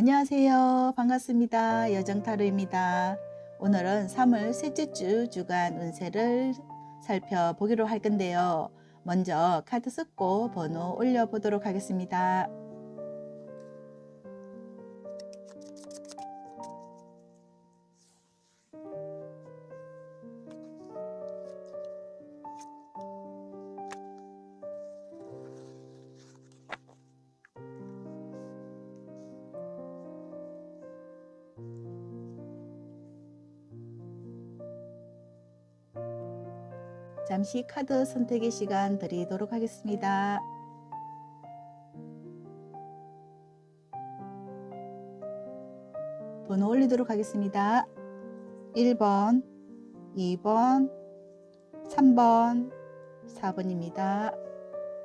안녕하세요. 반갑습니다. 여정타로입니다. 오늘은 3월 셋째 주 주간 운세를 살펴보기로 할 건데요. 먼저 카드 섞고 번호 올려보도록 하겠습니다. 잠시 카드 선택의 시간 드리도록 하겠습니다. 번호 올리도록 하겠습니다. 1번, 2번, 3번, 4번입니다.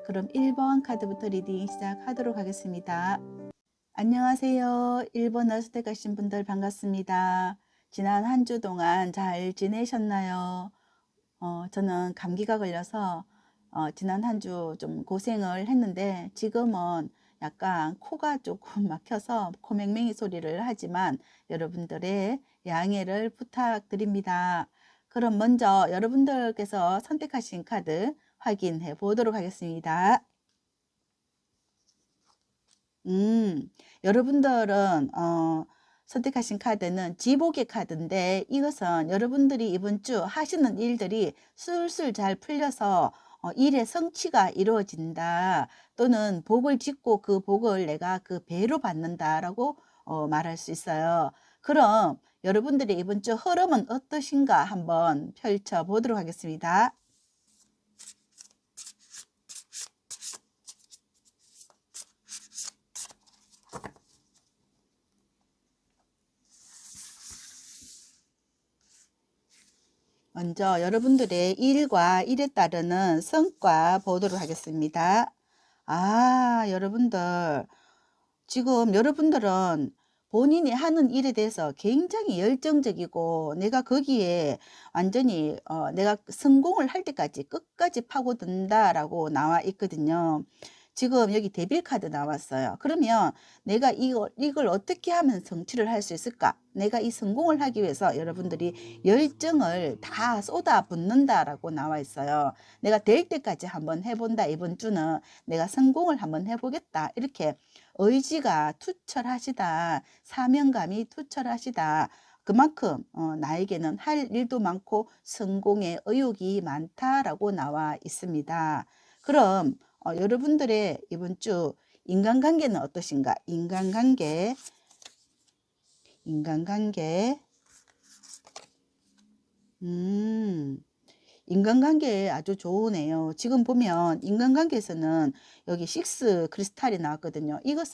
그럼 1번 카드부터 리딩 시작하도록 하겠습니다. 안녕하세요. 1번을 선택하신 분들 반갑습니다. 지난 한 주 동안 잘 지내셨나요? 저는 감기가 걸려서 지난 한 주 좀 고생을 했는데 지금은 약간 코가 조금 막혀서 코맹맹이 소리를 하지만 여러분들의 양해를 부탁드립니다. 그럼 먼저 여러분들께서 선택하신 카드 확인해 보도록 하겠습니다. 여러분들은 선택하신 카드는 지복의 카드인데 이것은 여러분들이 이번 주 하시는 일들이 술술 잘 풀려서 일의 성취가 이루어진다. 또는 복을 짓고 그 복을 내가 그 배로 받는다라고 말할 수 있어요. 그럼 여러분들의 이번 주 흐름은 어떠신가 한번 펼쳐보도록 하겠습니다. 먼저 여러분들의 일과 일에 따르는 성과 보도록 하겠습니다. 여러분들 지금 여러분들은 본인이 하는 일에 대해서 굉장히 열정적이고 내가 거기에 완전히 내가 성공을 할 때까지 끝까지 파고든다라고 나와 있거든요. 지금 여기 데빌 카드 나왔어요. 그러면 내가 이걸 어떻게 하면 성취를 할 수 있을까? 내가 이 성공을 하기 위해서 여러분들이 열정을 다 쏟아붓는다라고 나와 있어요. 내가 될 때까지 한번 해본다. 이번 주는 내가 성공을 한번 해보겠다. 이렇게 의지가 투철하시다. 사명감이 투철하시다. 그만큼 나에게는 할 일도 많고 성공의 의욕이 많다라고 나와 있습니다. 그럼 여러분들의 이번 주 인간관계는 어떠신가? 인간관계 인간관계 아주 좋으네요. 지금 보면 인간관계에서는 여기 식스 크리스탈이 나왔거든요. 이것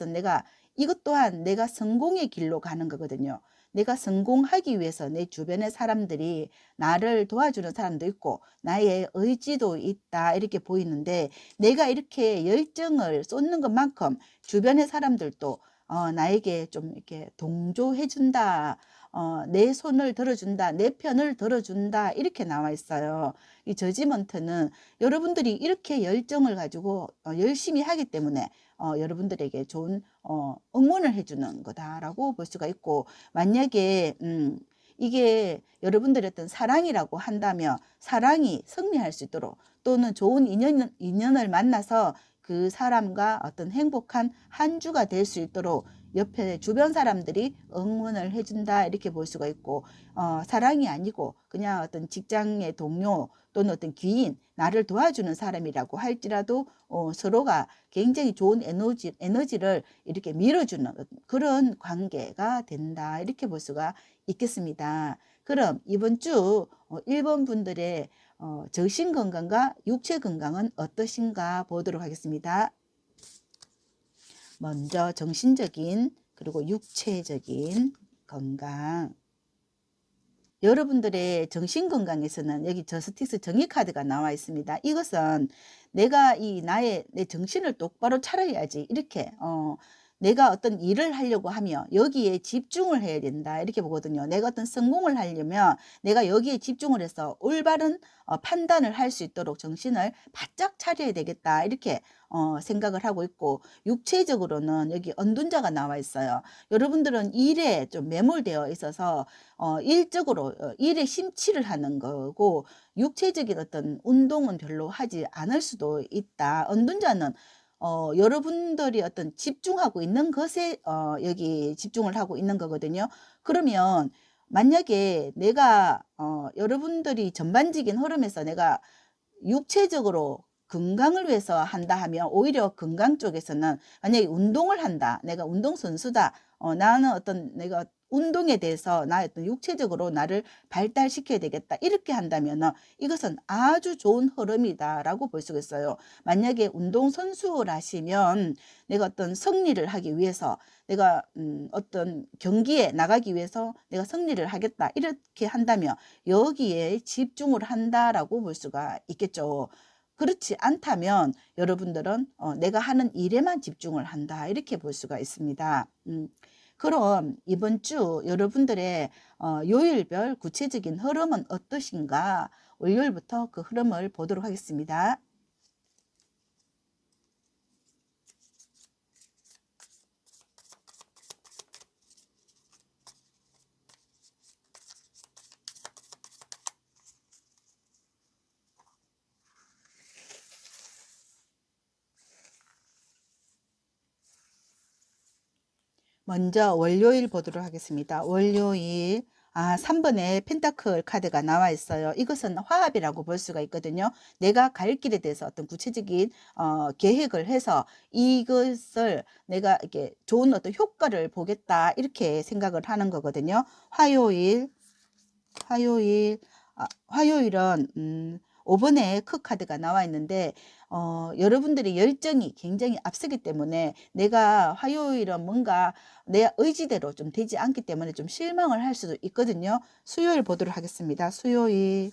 또한 내가 성공의 길로 가는 거거든요. 내가 성공하기 위해서 내 주변의 사람들이 나를 도와주는 사람도 있고 나의 의지도 있다 이렇게 보이는데 내가 이렇게 열정을 쏟는 것만큼 주변의 사람들도 나에게 좀 이렇게 동조해 준다. 내 손을 들어준다, 내 편을 들어준다 이렇게 나와 있어요. 이 저지먼트는 여러분들이 이렇게 열정을 가지고 열심히 하기 때문에 여러분들에게 좋은 응원을 해주는 거다라고 볼 수가 있고 만약에 이게 여러분들의 어떤 사랑이라고 한다면 사랑이 승리할 수 있도록 또는 좋은 인연을 만나서 그 사람과 어떤 행복한 한 주가 될 수 있도록 옆에 주변 사람들이 응원을 해준다 이렇게 볼 수가 있고 사랑이 아니고 그냥 어떤 직장의 동료 또는 어떤 귀인 나를 도와주는 사람이라고 할지라도 서로가 굉장히 좋은 에너지를 이렇게 밀어주는 그런 관계가 된다 이렇게 볼 수가 있겠습니다. 그럼 이번 주 1번 분들의 정신 건강과 육체 건강은 어떠신가 보도록 하겠습니다. 먼저 정신적인 그리고 육체적인 건강. 여러분들의 정신건강에서는 여기 저스티스 정의 카드가 나와 있습니다. 이것은 내가 내 정신을 똑바로 차려야지 이렇게 내가 어떤 일을 하려고 하면 여기에 집중을 해야 된다 이렇게 보거든요. 내가 어떤 성공을 하려면 내가 여기에 집중을 해서 올바른 판단을 할 수 있도록 정신을 바짝 차려야 되겠다 이렇게 생각을 하고 있고, 육체적으로는 여기 언둔자가 나와 있어요. 여러분들은 일에 좀 매몰되어 있어서 일적으로 일에 심취를 하는 거고, 육체적인 어떤 운동은 별로 하지 않을 수도 있다. 언둔자는 여러분들이 어떤 집중하고 있는 것에 여기 집중을 하고 있는 거거든요. 그러면 만약에 내가 여러분들이 전반적인 흐름에서 내가 육체적으로 건강을 위해서 한다 하면, 오히려 건강 쪽에서는 만약에 운동을 한다, 내가 운동선수다, 나는 어떤 내가 운동에 대해서 나 어떤 육체적으로 나를 발달시켜야 되겠다 이렇게 한다면은 이것은 아주 좋은 흐름이다라고 볼 수가 있어요. 만약에 운동선수라시면 내가 어떤 승리를 하기 위해서, 내가 어떤 경기에 나가기 위해서 내가 승리를 하겠다 이렇게 한다면 여기에 집중을 한다라고 볼 수가 있겠죠. 그렇지 않다면 여러분들은 내가 하는 일에만 집중을 한다 이렇게 볼 수가 있습니다. 그럼 이번 주 여러분들의 요일별 구체적인 흐름은 어떠신가? 월요일부터 그 흐름을 보도록 하겠습니다. 먼저 월요일 보도록 하겠습니다. 월요일 3번에 펜타클 카드가 나와 있어요. 이것은 화합이라고 볼 수가 있거든요. 내가 갈 길에 대해서 어떤 구체적인 계획을 해서 이것을 내가 이렇게 좋은 어떤 효과를 보겠다 이렇게 생각을 하는 거거든요. 화요일은 5번에 크 카드가 나와 있는데 여러분들의 열정이 굉장히 앞서기 때문에 내가 화요일은 뭔가 내 의지대로 좀 되지 않기 때문에 좀 실망을 할 수도 있거든요. 수요일 보도록 하겠습니다. 수요일에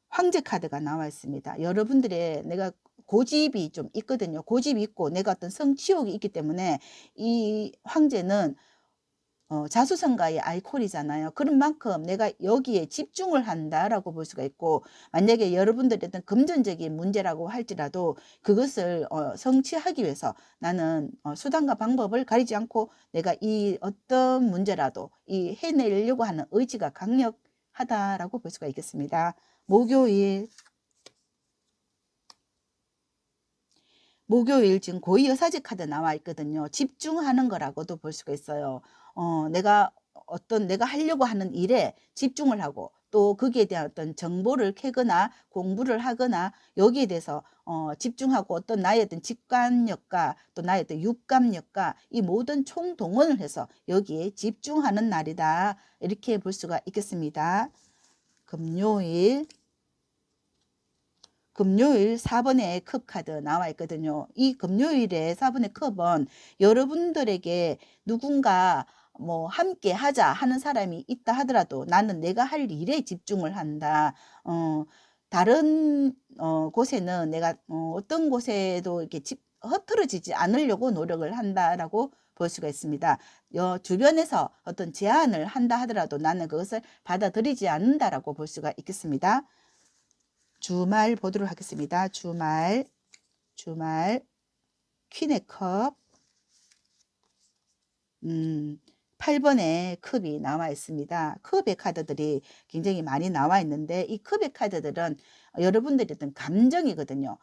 황제 카드가 나와 있습니다. 여러분들의 내가 고집이 좀 있거든요. 고집이 있고 내가 어떤 성취욕이 있기 때문에 이 황제는 자수성가의 아이콘이잖아요. 그런 만큼 내가 여기에 집중을 한다라고 볼 수가 있고, 만약에 여러분들이 어떤 금전적인 문제라고 할지라도 그것을 성취하기 위해서 나는 수단과 방법을 가리지 않고 내가 이 어떤 문제라도 이 해내려고 하는 의지가 강력하다라고 볼 수가 있겠습니다. 목요일 지금 고위여사제 카드 나와 있거든요. 집중하는 거라고도 볼 수가 있어요. 내가 하려고 하는 일에 집중을 하고 또 거기에 대한 어떤 정보를 캐거나 공부를 하거나 여기에 대해서 집중하고 어떤 나의 어떤 직관력과 또 나의 어떤 육감력과 이 모든 총동원을 해서 여기에 집중하는 날이다 이렇게 볼 수가 있겠습니다. 금요일 4번에 컵 카드 나와 있거든요. 이 금요일에 4번의 컵은 여러분들에게 누군가 뭐 함께 하자 하는 사람이 있다 하더라도 나는 내가 할 일에 집중을 한다. 다른 곳에는 내가 어떤 곳에도 이렇게 흐트러지지 않으려고 노력을 한다라고 볼 수가 있습니다. 주변에서 어떤 제안을 한다 하더라도 나는 그것을 받아들이지 않는다라고 볼 수가 있겠습니다. 주말 보도록 하겠습니다. 주말 퀸의 컵 8번에 컵이 나와 있습니다. 컵의 카드들이 굉장히 많이 나와 있는데 이 컵의 카드들은 여러분들의 어떤 감정이거든요.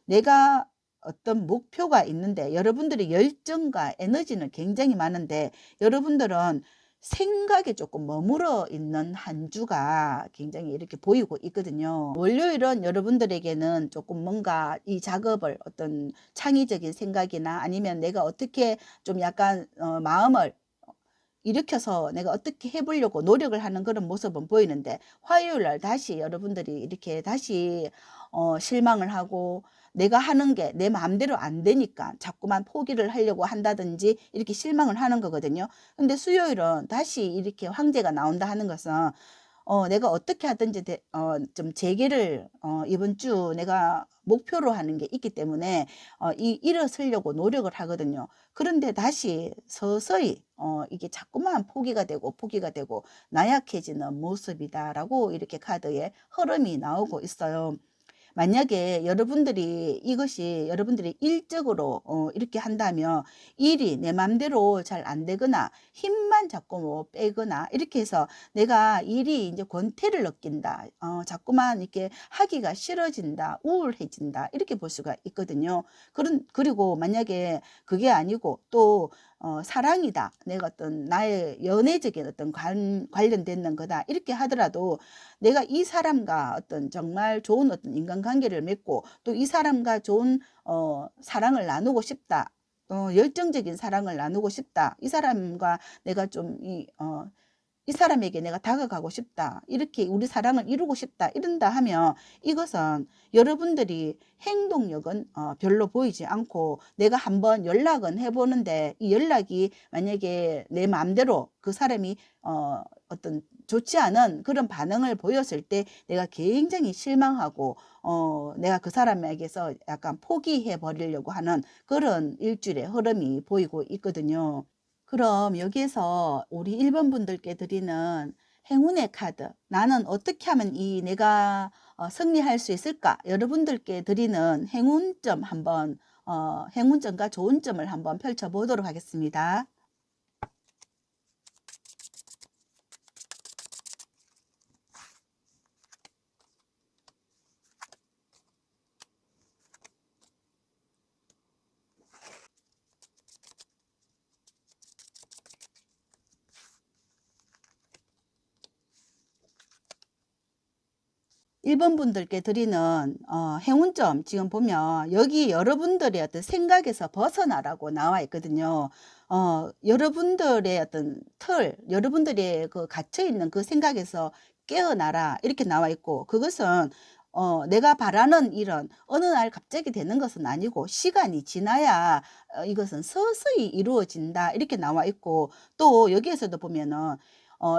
내가 어떤 목표가 있는데 여러분들의 열정과 에너지는 굉장히 많은데 여러분들은 생각에 조금 머물러 있는 한 주가 굉장히 이렇게 보이고 있거든요. 월요일은 여러분들에게는 조금 뭔가 이 작업을 어떤 창의적인 생각이나 아니면 내가 어떻게 좀 약간 마음을 일으켜서 내가 어떻게 해보려고 노력을 하는 그런 모습은 보이는데, 화요일 날 다시 여러분들이 이렇게 다시 실망을 하고 내가 하는 게 내 마음대로 안 되니까 자꾸만 포기를 하려고 한다든지 이렇게 실망을 하는 거거든요. 근데 수요일은 다시 이렇게 황제가 나온다 하는 것은 내가 어떻게 하든지 좀 재개를 이번 주 내가 목표로 하는 게 있기 때문에 일어서려고 노력을 하거든요. 그런데 다시 서서히 이게 자꾸만 포기가 되고 나약해지는 모습이다라고 이렇게 카드에 흐름이 나오고 있어요. 만약에 이것이 여러분들이 일적으로 이렇게 한다면 일이 내 맘대로 잘 안 되거나 힘만 자꾸 뭐 빼거나 이렇게 해서 내가 일이 이제 권태를 느낀다. 자꾸만 이렇게 하기가 싫어진다. 우울해진다. 이렇게 볼 수가 있거든요. 그리고 만약에 그게 아니고 또 사랑이다. 내가 어떤 나의 연애적인 어떤 관련된 거다. 이렇게 하더라도 내가 이 사람과 어떤 정말 좋은 어떤 인간관계를 맺고 또 이 사람과 좋은 사랑을 나누고 싶다. 열정적인 사랑을 나누고 싶다. 이 사람과 내가 좀 이 사람에게 내가 다가가고 싶다. 이렇게 우리 사랑을 이루고 싶다. 이런다 하면 이것은 여러분들이 행동력은 별로 보이지 않고 내가 한번 연락은 해보는데 이 연락이 만약에 내 마음대로 그 사람이 어떤 좋지 않은 그런 반응을 보였을 때 내가 굉장히 실망하고 내가 그 사람에게서 약간 포기해 버리려고 하는 그런 일주일의 흐름이 보이고 있거든요. 그럼 여기에서 우리 1번 분들께 드리는 행운의 카드, 나는 어떻게 하면 내가 승리할 수 있을까? 여러분들께 드리는 행운점과 좋은 점을 한번 펼쳐보도록 하겠습니다. 1번 분들께 드리는 행운점 지금 보면 여기 여러분들의 어떤 생각에서 벗어나라고 나와 있거든요. 여러분들의 어떤 여러분들의 그 갇혀 있는 그 생각에서 깨어나라 이렇게 나와 있고 그것은 내가 바라는 일은 어느 날 갑자기 되는 것은 아니고 시간이 지나야 이것은 서서히 이루어진다 이렇게 나와 있고 또 여기에서도 보면은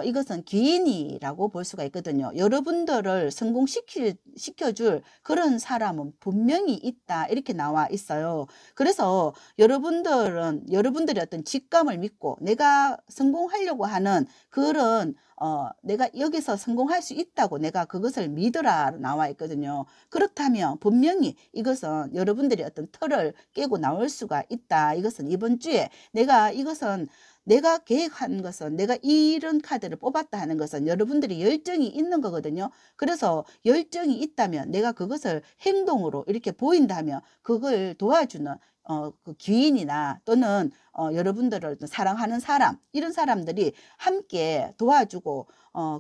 이것은 기인이라고 볼 수가 있거든요. 여러분들을 시켜줄 그런 사람은 분명히 있다. 이렇게 나와 있어요. 그래서 여러분들의 어떤 직감을 믿고 내가 성공하려고 하는 그런 내가 여기서 성공할 수 있다고 내가 그것을 믿으라 나와 있거든요. 그렇다면 분명히 이것은 여러분들이 어떤 틀을 깨고 나올 수가 있다. 이것은 이번 주에 내가 계획한 것은 내가 이런 카드를 뽑았다 하는 것은 여러분들이 열정이 있는 거거든요. 그래서 열정이 있다면 내가 그것을 행동으로 이렇게 보인다면 그걸 도와주는 그 귀인이나 또는 여러분들을 사랑하는 사람 이런 사람들이 함께 도와주고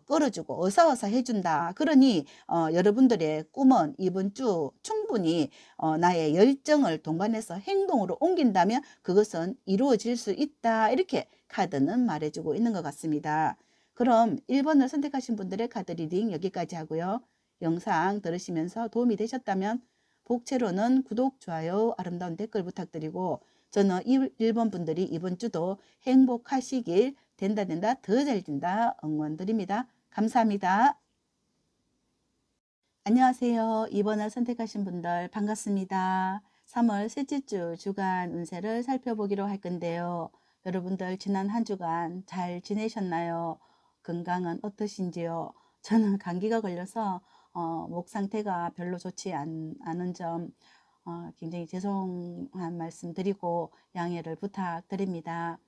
끌어주고 어사어사 해준다. 그러니 여러분들의 꿈은 이번 주 충분히 나의 열정을 동반해서 행동으로 옮긴다면 그것은 이루어질 수 있다. 이렇게 카드는 말해주고 있는 것 같습니다. 그럼 1번을 선택하신 분들의 카드 리딩 여기까지 하고요. 영상 들으시면서 도움이 되셨다면 복채로는 구독, 좋아요, 아름다운 댓글 부탁드리고 저는 1번 분들이 이번 주도 행복하시길 된다 더 잘 된다 응원드립니다. 감사합니다. 안녕하세요. 2번을 선택하신 분들 반갑습니다. 3월 셋째 주 주간 운세를 살펴보기로 할 건데요. 여러분들 지난 한 주간 잘 지내셨나요? 건강은 어떠신지요? 저는 감기가 걸려서 목 상태가 별로 좋지 않은 점 굉장히 죄송한 말씀 드리고 양해를 부탁드립니다.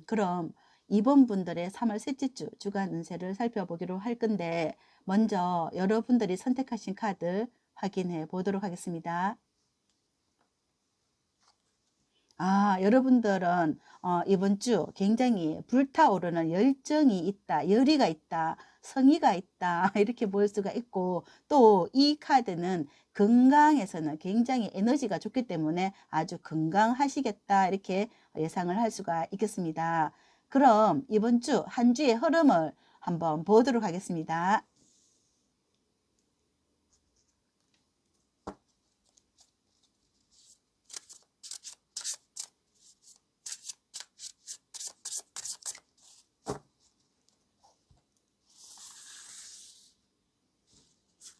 그럼 2번 분들의 3월 셋째 주 주간 운세를 살펴보기로 할 건데 먼저 여러분들이 선택하신 카드 확인해 보도록 하겠습니다. 여러분들은 이번 주 굉장히 불타오르는 열정이 있다, 열의가 있다, 성의가 있다 이렇게 볼 수가 있고 또 이 카드는 건강에서는 굉장히 에너지가 좋기 때문에 아주 건강하시겠다 이렇게 예상을 할 수가 있겠습니다. 그럼 이번 주 한 주의 흐름을 한번 보도록 하겠습니다.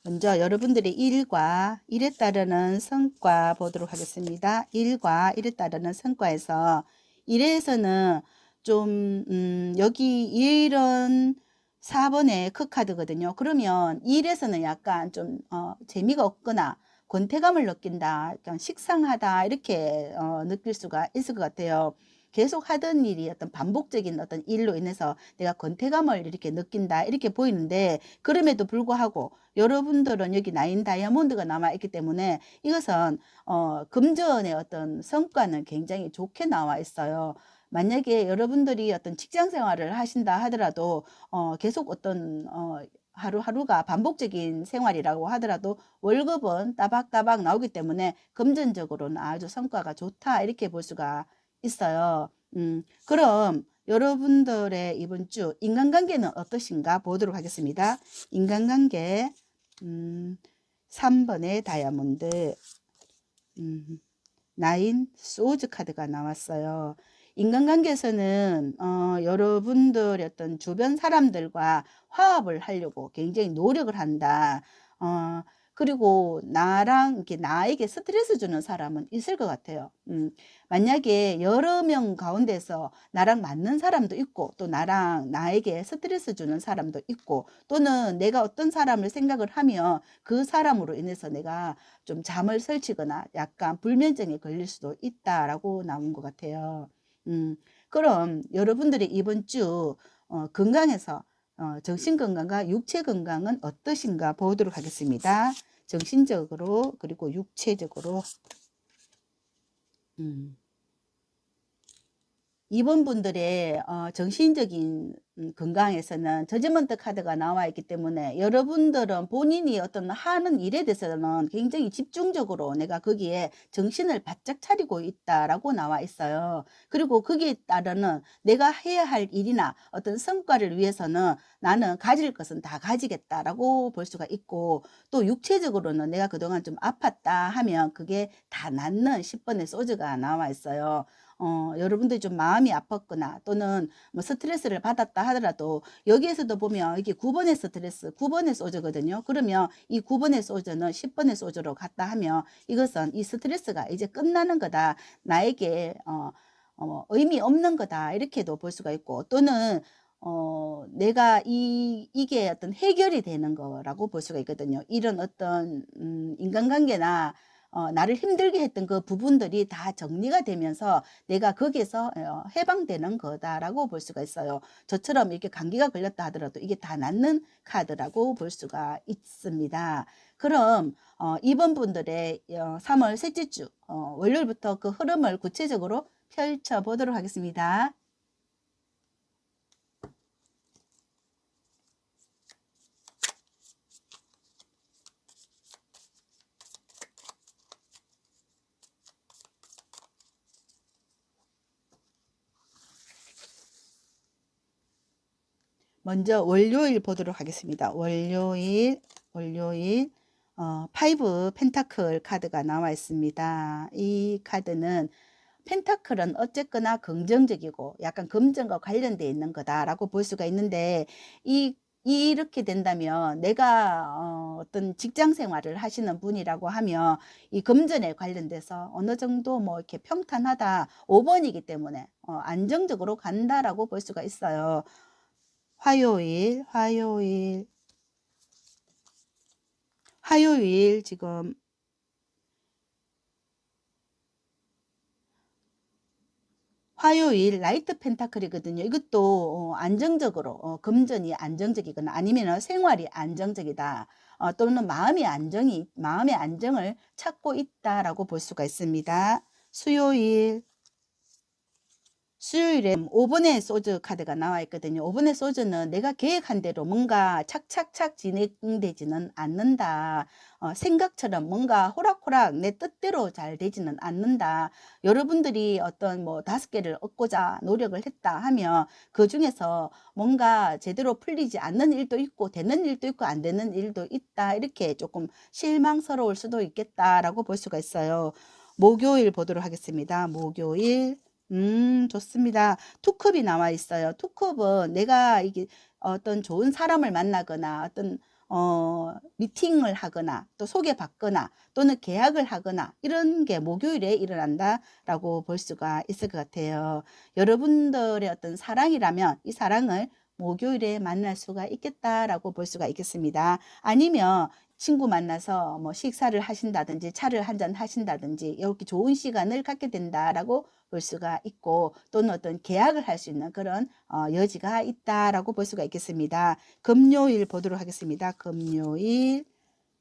먼저 여러분들의 일에 따르는 성과 보도록 하겠습니다. 일에 따르는 성과에서 일에서는 좀 여기 일은 4번의 크카드거든요. 그러면 일에서는 약간 좀 재미가 없거나 권태감을 느낀다, 약간 식상하다 이렇게 느낄 수가 있을 것 같아요. 계속 하던 일이 어떤 반복적인 어떤 일로 인해서 내가 권태감을 이렇게 느낀다 이렇게 보이는데, 그럼에도 불구하고 여러분들은 여기 나인 다이아몬드가 남아 있기 때문에 이것은 금전의 어떤 성과는 굉장히 좋게 나와 있어요. 만약에 여러분들이 어떤 직장 생활을 하신다 하더라도 계속 어떤 하루하루가 반복적인 생활이라고 하더라도 월급은 따박따박 나오기 때문에 금전적으로는 아주 성과가 좋다 이렇게 볼 수가 있어요. 그럼 여러분들의 이번 주 인간관계는 어떠신가 보도록 하겠습니다. 인간관계 3번의 다이아몬드, 나인 소즈 카드가 나왔어요. 인간관계에서는 여러분들의 어떤 주변 사람들과 화합을 하려고 굉장히 노력을 한다. 그리고 나에게 스트레스 주는 사람은 있을 것 같아요. 만약에 여러 명 가운데서 나랑 맞는 사람도 있고, 또 나에게 스트레스 주는 사람도 있고, 또는 내가 어떤 사람을 생각을 하면 그 사람으로 인해서 내가 좀 잠을 설치거나 약간 불면증에 걸릴 수도 있다라고 나온 것 같아요. 그럼 여러분들이 이번 주 건강에서 정신 건강과 육체 건강은 어떠신가 보도록 하겠습니다. 정신적으로 그리고 육체적으로. 이번 분들의 정신적인 건강에서는 저지먼트 카드가 나와 있기 때문에 여러분들은 본인이 어떤 하는 일에 대해서는 굉장히 집중적으로 내가 거기에 정신을 바짝 차리고 있다라고 나와 있어요. 그리고 거기에 따르는 내가 해야 할 일이나 어떤 성과를 위해서는 나는 가질 것은 다 가지겠다라고 볼 수가 있고, 또 육체적으로는 내가 그동안 좀 아팠다 하면 그게 다 낫는 10번의 소즈가 나와 있어요. 여러분들이 좀 마음이 아팠거나 또는 뭐 스트레스를 받았다 하더라도 여기에서도 보면 이게 9번의 스트레스, 9번의 소저거든요. 그러면 이 9번의 소저는 10번의 소저로 갔다 하면 이것은 이 스트레스가 이제 끝나는 거다. 나에게 의미 없는 거다. 이렇게도 볼 수가 있고, 또는 내가 이게 어떤 해결이 되는 거라고 볼 수가 있거든요. 이런 어떤 인간관계나 나를 힘들게 했던 그 부분들이 다 정리가 되면서 내가 거기에서 해방되는 거다라고 볼 수가 있어요. 저처럼 이렇게 감기가 걸렸다 하더라도 이게 다 낫는 카드라고 볼 수가 있습니다. 그럼 이번 분들의 3월 셋째 주 월요일부터 그 흐름을 구체적으로 펼쳐보도록 하겠습니다. 먼저 월요일 보도록 하겠습니다. 월요일 파이브 펜타클 카드가 나와 있습니다. 이 카드는 펜타클은 어쨌거나 긍정적이고 약간 금전과 관련되어 있는 거다라고 볼 수가 있는데, 이렇게 된다면 내가 어떤 직장 생활을 하시는 분이라고 하면 이 금전에 관련돼서 어느 정도 뭐 이렇게 평탄하다, 5번이기 때문에 안정적으로 간다라고 볼 수가 있어요. 화요일 지금 화요일 라이트 펜타클이거든요. 이것도 안정적으로 금전이 안정적이거나 아니면 생활이 안정적이다. 또는 마음의 안정을 찾고 있다라고 볼 수가 있습니다. 수요일에 5번의 소주 카드가 나와 있거든요. 5번의 소주는 내가 계획한 대로 뭔가 착착착 진행되지는 않는다. 생각처럼 뭔가 호락호락 내 뜻대로 잘 되지는 않는다. 여러분들이 어떤 뭐 5개를 얻고자 노력을 했다 하면 그 중에서 뭔가 제대로 풀리지 않는 일도 있고 되는 일도 있고 안 되는 일도 있다. 이렇게 조금 실망스러울 수도 있겠다라고 볼 수가 있어요. 목요일 보도록 하겠습니다. 목요일. 좋습니다. 투컵이 나와 있어요. 투컵은 내가 이게 어떤 좋은 사람을 만나거나 어떤 미팅을 하거나 또 소개받거나 또는 계약을 하거나 이런 게 목요일에 일어난다라고 볼 수가 있을 것 같아요. 여러분들의 어떤 사랑이라면 이 사랑을 목요일에 만날 수가 있겠다라고 볼 수가 있겠습니다. 아니면 친구 만나서 뭐 식사를 하신다든지 차를 한잔 하신다든지 이렇게 좋은 시간을 갖게 된다라고 볼 수가 있고, 또는 어떤 계약을 할 수 있는 그런 여지가 있다라고 볼 수가 있겠습니다. 금요일 보도록 하겠습니다.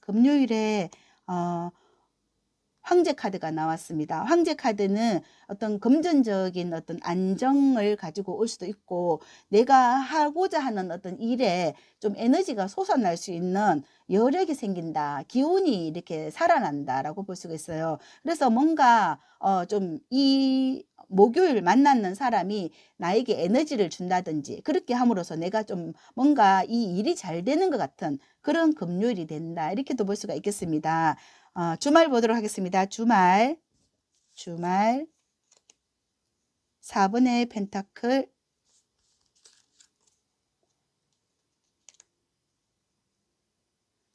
금요일에 어, 황제 카드가 나왔습니다. 황제 카드는 어떤 금전적인 어떤 안정을 가지고 올 수도 있고, 내가 하고자 하는 어떤 일에 좀 에너지가 솟아날 수 있는 여력이 생긴다, 기운이 이렇게 살아난다라고 볼 수가 있어요. 그래서 뭔가 좀 이 목요일 만나는 사람이 나에게 에너지를 준다든지 그렇게 함으로써 내가 좀 뭔가 이 일이 잘 되는 것 같은 그런 금요일이 된다, 이렇게도 볼 수가 있겠습니다. 주말 보도록 하겠습니다. 주말 4번의 펜타클,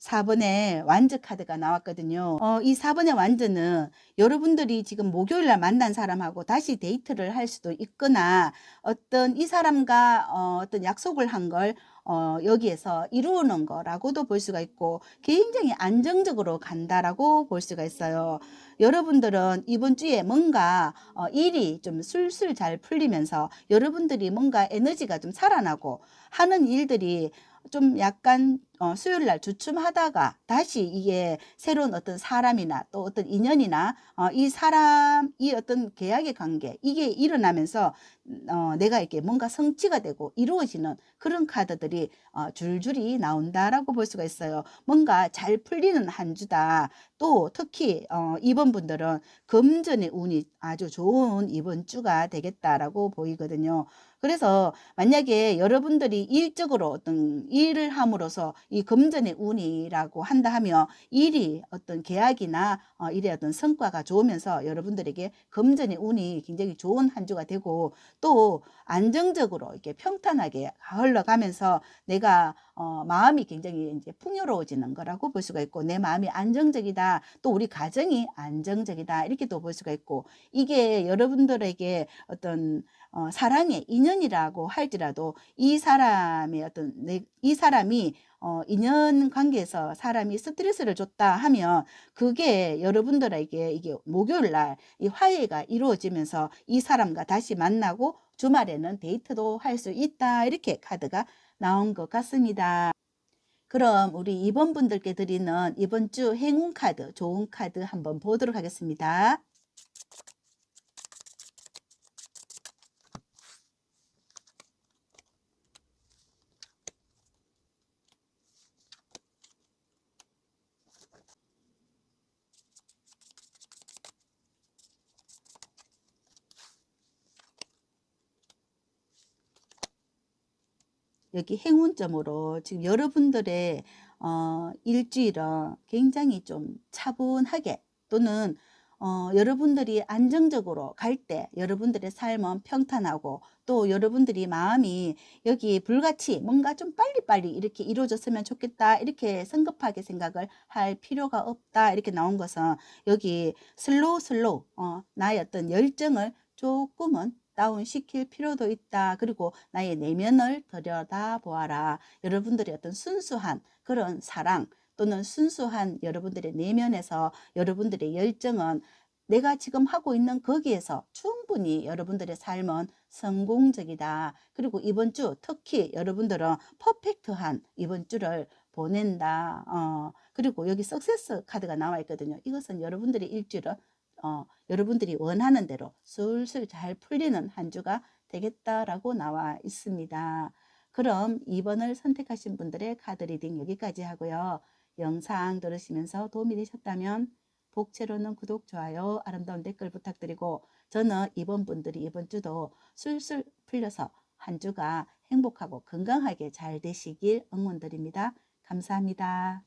4번의 완즈 카드가 나왔거든요. 이 4번의 완즈는 여러분들이 지금 목요일날 만난 사람하고 다시 데이트를 할 수도 있거나, 어떤 이 사람과 어떤 약속을 한 걸 여기에서 이루는 거라고도 볼 수가 있고, 굉장히 안정적으로 간다라고 볼 수가 있어요. 여러분들은 이번 주에 뭔가 일이 좀 술술 잘 풀리면서 여러분들이 뭔가 에너지가 좀 살아나고 하는 일들이 좀 약간 수요일 날 주춤하다가 다시 이게 새로운 어떤 사람이나 또 어떤 인연이나 이 사람이 어떤 계약의 관계, 이게 일어나면서 내가 이렇게 뭔가 성취가 되고 이루어지는 그런 카드들이 줄줄이 나온다라고 볼 수가 있어요. 뭔가 잘 풀리는 한 주다. 또 특히 이번 분들은 금전의 운이 아주 좋은 이번 주가 되겠다라고 보이거든요. 그래서 만약에 여러분들이 일적으로 어떤 일을 함으로써 이 금전의 운이라고 한다 하면, 일이 어떤 계약이나 일의 어떤 성과가 좋으면서 여러분들에게 금전의 운이 굉장히 좋은 한 주가 되고, 또 안정적으로 이렇게 평탄하게 흘러가면서 내가 마음이 굉장히 이제 풍요로워지는 거라고 볼 수가 있고, 내 마음이 안정적이다, 또 우리 가정이 안정적이다, 이렇게도 볼 수가 있고, 이게 여러분들에게 어떤 사랑의 인연이라고 할지라도 이 사람의 어떤 이 사람이 인연 관계에서 사람이 스트레스를 줬다 하면, 그게 여러분들에게 이게 목요일 날 이 화해가 이루어지면서 이 사람과 다시 만나고 주말에는 데이트도 할 수 있다, 이렇게 카드가 나온 것 같습니다. 그럼 우리 이번 분들께 드리는 이번 주 행운 카드, 좋은 카드 한번 보도록 하겠습니다. 여기 행운점으로 지금 여러분들의 일주일은 굉장히 좀 차분하게, 또는 여러분들이 안정적으로 갈 때 여러분들의 삶은 평탄하고, 또 여러분들이 마음이 여기 불같이 뭔가 좀 빨리빨리 이렇게 이루어졌으면 좋겠다, 이렇게 성급하게 생각을 할 필요가 없다, 이렇게 나온 것은 여기 슬로우 나의 어떤 열정을 조금은 다운시킬 필요도 있다. 그리고 나의 내면을 들여다 보아라. 여러분들의 어떤 순수한 그런 사랑, 또는 순수한 여러분들의 내면에서 여러분들의 열정은 내가 지금 하고 있는 거기에서 충분히 여러분들의 삶은 성공적이다. 그리고 이번 주 특히 여러분들은 퍼펙트한 이번 주를 보낸다. 그리고 여기 석세스 카드가 나와 있거든요. 이것은 여러분들의 일주일을 여러분들이 원하는 대로 술술 잘 풀리는 한 주가 되겠다라고 나와 있습니다. 그럼 2번을 선택하신 분들의 카드 리딩 여기까지 하고요. 영상 들으시면서 도움이 되셨다면 복채로는 구독, 좋아요, 아름다운 댓글 부탁드리고, 저는 이번 분들이 이번 주도 술술 풀려서 한 주가 행복하고 건강하게 잘 되시길 응원드립니다. 감사합니다.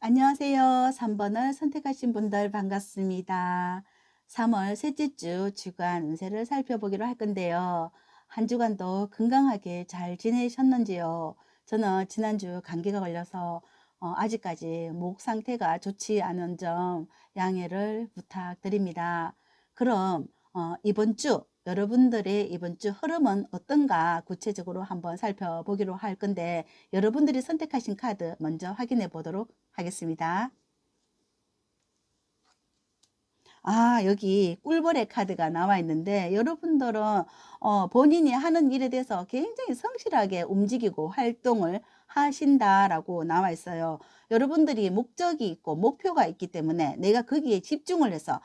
안녕하세요. 3번을 선택하신 분들 반갑습니다. 3월 셋째 주 주간 운세를 살펴보기로 할 건데요. 한 주간도 건강하게 잘 지내셨는지요? 저는 지난주 감기가 걸려서 아직까지 목 상태가 좋지 않은 점 양해를 부탁드립니다. 그럼 이번 주 여러분들의 이번 주 흐름은 어떤가 구체적으로 한번 살펴보기로 할 건데 여러분들이 선택하신 카드 먼저 확인해 보도록 하겠습니다. 여기 꿀벌의 카드가 나와 있는데 여러분들은 본인이 하는 일에 대해서 굉장히 성실하게 움직이고 활동을 하신다라고 나와 있어요. 여러분들이 목적이 있고 목표가 있기 때문에 내가 거기에 집중을 해서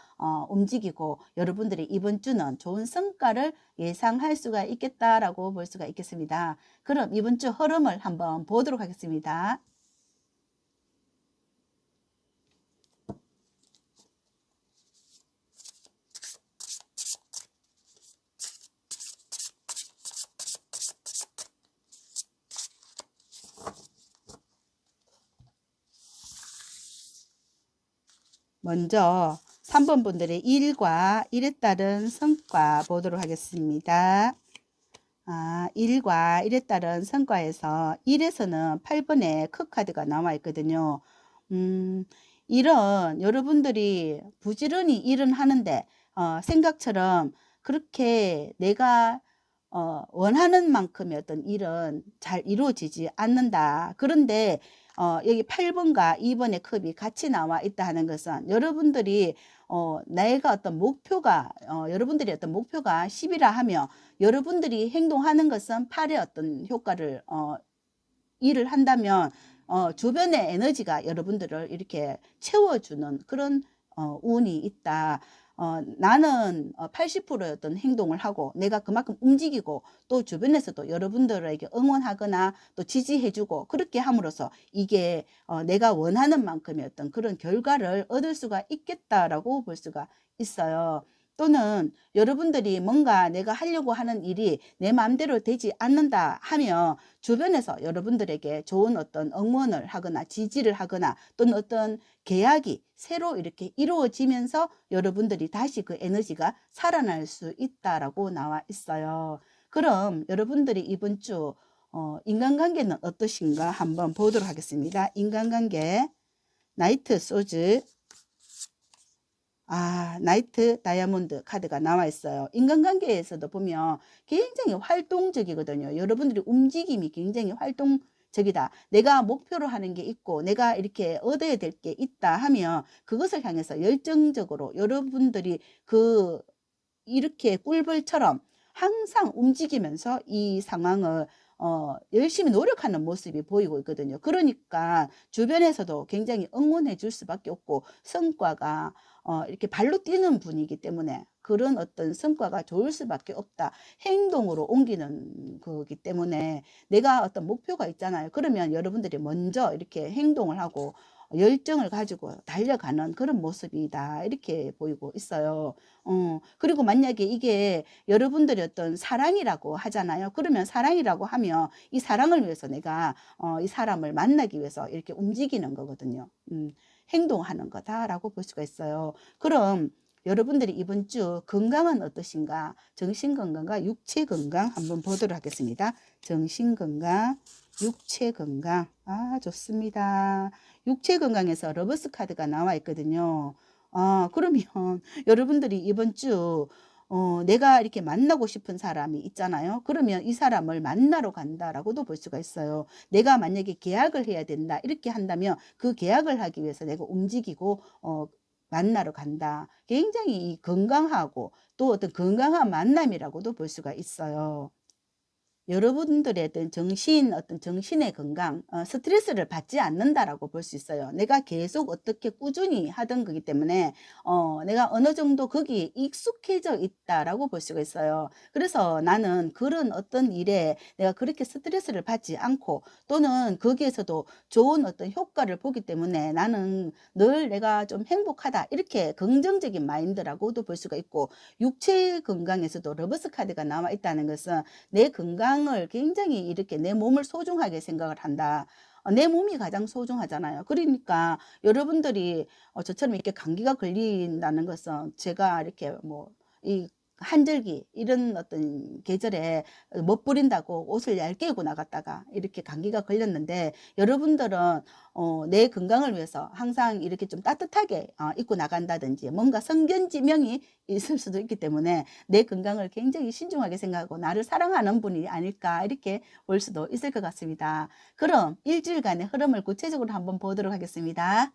움직이고 여러분들이 이번 주는 좋은 성과를 예상할 수가 있겠다라고 볼 수가 있겠습니다. 그럼 이번 주 흐름을 한번 보도록 하겠습니다. 먼저 3번 분들의 일과 일에 따른 성과 보도록 하겠습니다. 일과 일에 따른 성과에서 1에서는 8번의 크카드가 나와 있거든요. 일은 여러분들이 부지런히 일은 하는데 생각처럼 그렇게 내가 원하는 만큼의 어떤 일은 잘 이루어지지 않는다. 그런데 여기 8번과 2번의 컵이 같이 나와 있다 하는 것은 여러분들이 내가 어떤 목표가 여러분들이 어떤 목표가 10이라 하며 여러분들이 행동하는 것은 8의 어떤 효과를 일을 한다면 주변의 에너지가 여러분들을 이렇게 채워주는 그런 운이 있다. 나는 80%의 어떤 행동을 하고 내가 그만큼 움직이고 또 주변에서도 여러분들에게 응원하거나 또 지지해주고 그렇게 함으로써 이게 내가 원하는 만큼의 어떤 그런 결과를 얻을 수가 있겠다라고 볼 수가 있어요. 또는 여러분들이 뭔가 내가 하려고 하는 일이 내 마음대로 되지 않는다 하면 주변에서 여러분들에게 좋은 어떤 응원을 하거나 지지를 하거나 또는 어떤 계약이 새로 이렇게 이루어지면서 여러분들이 다시 그 에너지가 살아날 수 있다라고 나와 있어요. 그럼 여러분들이 이번 주 인간관계는 어떠신가 한번 보도록 하겠습니다. 인간관계 나이트 소즈 나이트 다이아몬드 카드가 나와 있어요. 인간관계에서도 보면 굉장히 활동적이거든요. 여러분들이 움직임이 굉장히 활동적이다. 내가 목표로 하는 게 있고 내가 이렇게 얻어야 될 게 있다 하면 그것을 향해서 열정적으로 여러분들이 이렇게 꿀벌처럼 항상 움직이면서 이 상황을 열심히 노력하는 모습이 보이고 있거든요. 그러니까 주변에서도 굉장히 응원해 줄 수밖에 없고 성과가 이렇게 발로 뛰는 분이기 때문에 그런 어떤 성과가 좋을 수밖에 없다. 행동으로 옮기는 거기 때문에 내가 어떤 목표가 있잖아요. 그러면 여러분들이 먼저 이렇게 행동을 하고 열정을 가지고 달려가는 그런 모습이다. 이렇게 보이고 있어요. 그리고 만약에 이게 여러분들이 어떤 사랑이라고 하잖아요. 그러면 사랑이라고 하면 이 사랑을 위해서 내가 이 사람을 만나기 위해서 이렇게 움직이는 거거든요. 행동하는 거다라고 볼 수가 있어요. 그럼 여러분들이 이번 주 건강은 어떠신가? 정신 건강과 육체 건강 한번 보도록 하겠습니다. 정신 건강, 육체 건강. 좋습니다. 육체 건강에서 러버스 카드가 나와 있거든요. 그러면 여러분들이 이번 주 내가 이렇게 만나고 싶은 사람이 있잖아요. 그러면 이 사람을 만나러 간다라고도 볼 수가 있어요. 내가 만약에 계약을 해야 된다. 이렇게 한다면 그 계약을 하기 위해서 내가 움직이고 만나러 간다. 굉장히 건강하고 또 어떤 건강한 만남이라고도 볼 수가 있어요. 여러분들의 어떤 정신의 건강, 스트레스를 받지 않는다라고 볼 수 있어요. 내가 계속 어떻게 꾸준히 하던 거기 때문에, 내가 어느 정도 거기에 익숙해져 있다라고 볼 수가 있어요. 그래서 나는 그런 어떤 일에 내가 그렇게 스트레스를 받지 않고, 또는 거기에서도 좋은 어떤 효과를 보기 때문에 나는 늘 내가 좀 행복하다. 이렇게 긍정적인 마인드라고도 볼 수가 있고, 육체 건강에서도 러버스 카드가 나와 있다는 것은 내 건강을 굉장히 이렇게 내 몸을 소중하게 생각을 한다. 내 몸이 가장 소중하잖아요. 그러니까 여러분들이 저처럼 이렇게 감기가 걸린다는 것은 제가 이렇게 이 한절기 이런 어떤 계절에 못 부린다고 옷을 얇게 입고 나갔다가 이렇게 감기가 걸렸는데, 여러분들은 내 건강을 위해서 항상 이렇게 좀 따뜻하게 입고 나간다든지 뭔가 성견지명이 있을 수도 있기 때문에 내 건강을 굉장히 신중하게 생각하고 나를 사랑하는 분이 아닐까 이렇게 볼 수도 있을 것 같습니다. 그럼 일주일간의 흐름을 구체적으로 한번 보도록 하겠습니다.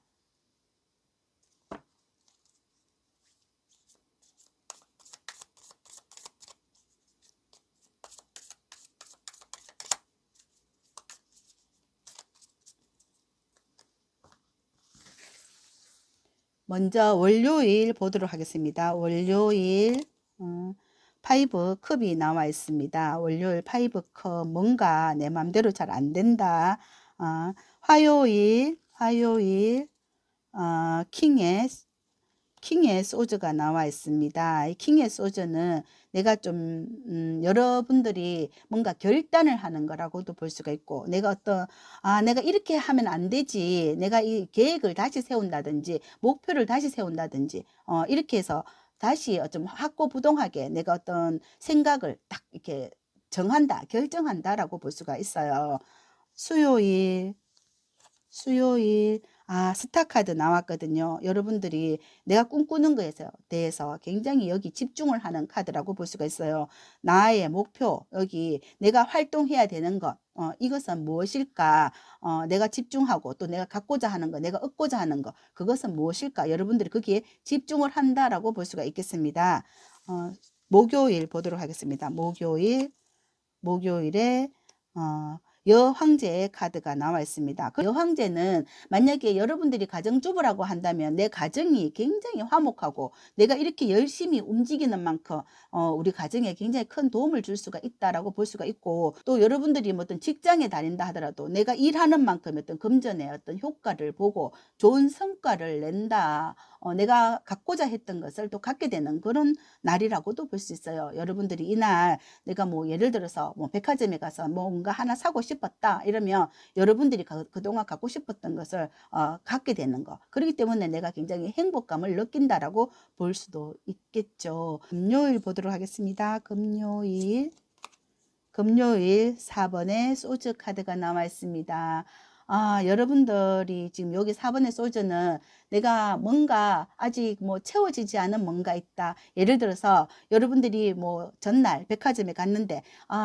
먼저 월요일 보도록 하겠습니다. 월요일 파이브 컵이 나와 있습니다. 월요일 파이브 컵, 뭔가 내 맘대로 잘 안 된다. 화요일 킹의 소주가 나와 있습니다. 이 킹의 소주는 내가 좀 여러분들이 뭔가 결단을 하는 거라고도 볼 수가 있고, 내가 내가 이렇게 하면 안 되지, 내가 이 계획을 다시 세운다든지 목표를 다시 세운다든지 이렇게 해서 다시 좀 확고부동하게 내가 어떤 생각을 딱 이렇게 결정한다라고 볼 수가 있어요. 수요일 스타카드 나왔거든요. 여러분들이 내가 꿈꾸는 것에 대해서 굉장히 여기 집중을 하는 카드라고 볼 수가 있어요. 나의 목표, 여기 내가 활동해야 되는 것, 이것은 무엇일까? 내가 집중하고 또 내가 갖고자 하는 것, 내가 얻고자 하는 것, 그것은 무엇일까? 여러분들이 거기에 집중을 한다라고 볼 수가 있겠습니다. 목요일 보도록 하겠습니다. 목요일에 여황제의 카드가 나와 있습니다. 그 여황제는 만약에 여러분들이 가정주부라고 한다면 내 가정이 굉장히 화목하고 내가 이렇게 열심히 움직이는 만큼 우리 가정에 굉장히 큰 도움을 줄 수가 있다라고 볼 수가 있고, 또 여러분들이 뭐 어떤 직장에 다닌다 하더라도 내가 일하는 만큼 어떤 금전의 어떤 효과를 보고 좋은 성과를 낸다. 내가 갖고자 했던 것을 또 갖게 되는 그런 날이라고도 볼 수 있어요. 여러분들이 이날 내가 뭐 예를 들어서 뭐 백화점에 가서 뭔가 하나 사고 싶었다 이러면 여러분들이 그동안 갖고 싶었던 것을 갖게 되는 거, 그렇기 때문에 내가 굉장히 행복감을 느낀다라고 볼 수도 있겠죠. 금요일 보도록 하겠습니다. 금요일 4번에 소주 카드가 나와 있습니다. 여러분들이 지금 여기 4번의 소주는 내가 뭔가 아직 뭐 채워지지 않은 뭔가 있다. 예를 들어서 여러분들이 뭐 전날 백화점에 갔는데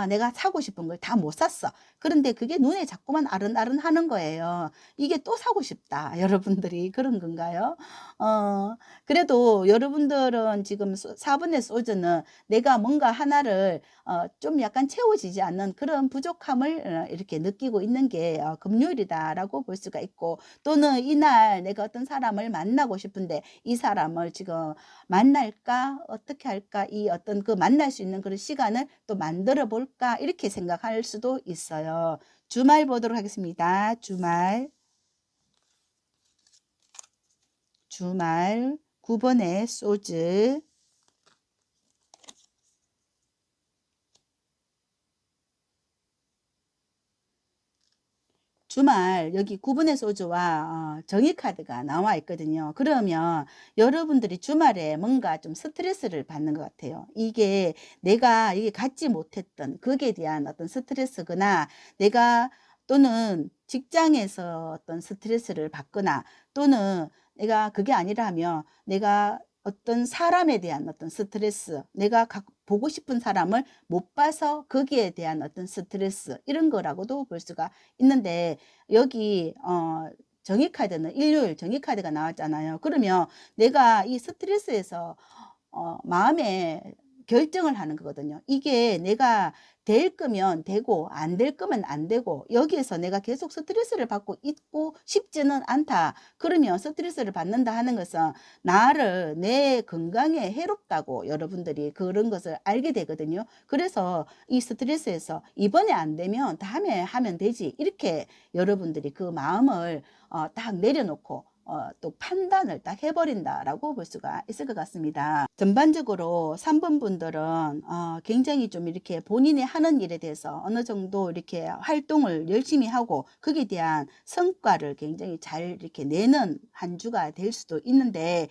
내가 사고 싶은 걸 다 못 샀어. 그런데 그게 눈에 자꾸만 아른아른 하는 거예요. 이게 또 사고 싶다. 여러분들이 그런 건가요? 그래도 여러분들은 지금 4번의 소주는 내가 뭔가 하나를 좀 약간 채워지지 않는 그런 부족함을 이렇게 느끼고 있는 게 금요일이다라고 볼 수가 있고, 또는 이날 내가 어떤 사람을 만나고 싶은데 이 사람을 지금 만날까 어떻게 할까, 이 어떤 그 만날 수 있는 그런 시간을 또 만들어 볼까 이렇게 생각할 수도 있어요. 주말 보도록 하겠습니다. 주말 9번의 소주, 주말 여기 9분의 소주와 정의 카드가 나와 있거든요. 그러면 여러분들이 주말에 뭔가 좀 스트레스를 받는 것 같아요. 이게 내가 이게 갖지 못했던 그에 대한 어떤 스트레스거나, 내가 또는 직장에서 어떤 스트레스를 받거나, 또는 내가 그게 아니라면 내가 어떤 사람에 대한 어떤 스트레스, 내가 보고 싶은 사람을 못 봐서 거기에 대한 어떤 스트레스, 이런 거라고도 볼 수가 있는데, 여기 정의 카드는 일요일 정의 카드가 나왔잖아요. 그러면 내가 이 스트레스에서 마음에 결정을 하는 거거든요. 이게 내가 될 거면 되고 안 될 거면 안 되고, 여기에서 내가 계속 스트레스를 받고 있고 싶지는 않다. 그러면 스트레스를 받는다 하는 것은 내 건강에 해롭다고 여러분들이 그런 것을 알게 되거든요. 그래서 이 스트레스에서 이번에 안 되면 다음에 하면 되지, 이렇게 여러분들이 그 마음을 딱 내려놓고 또 판단을 딱 해버린다라고 볼 수가 있을 것 같습니다. 전반적으로 3번 분들은 굉장히 좀 이렇게 본인이 하는 일에 대해서 어느 정도 이렇게 활동을 열심히 하고 거기에 대한 성과를 굉장히 잘 이렇게 내는 한 주가 될 수도 있는데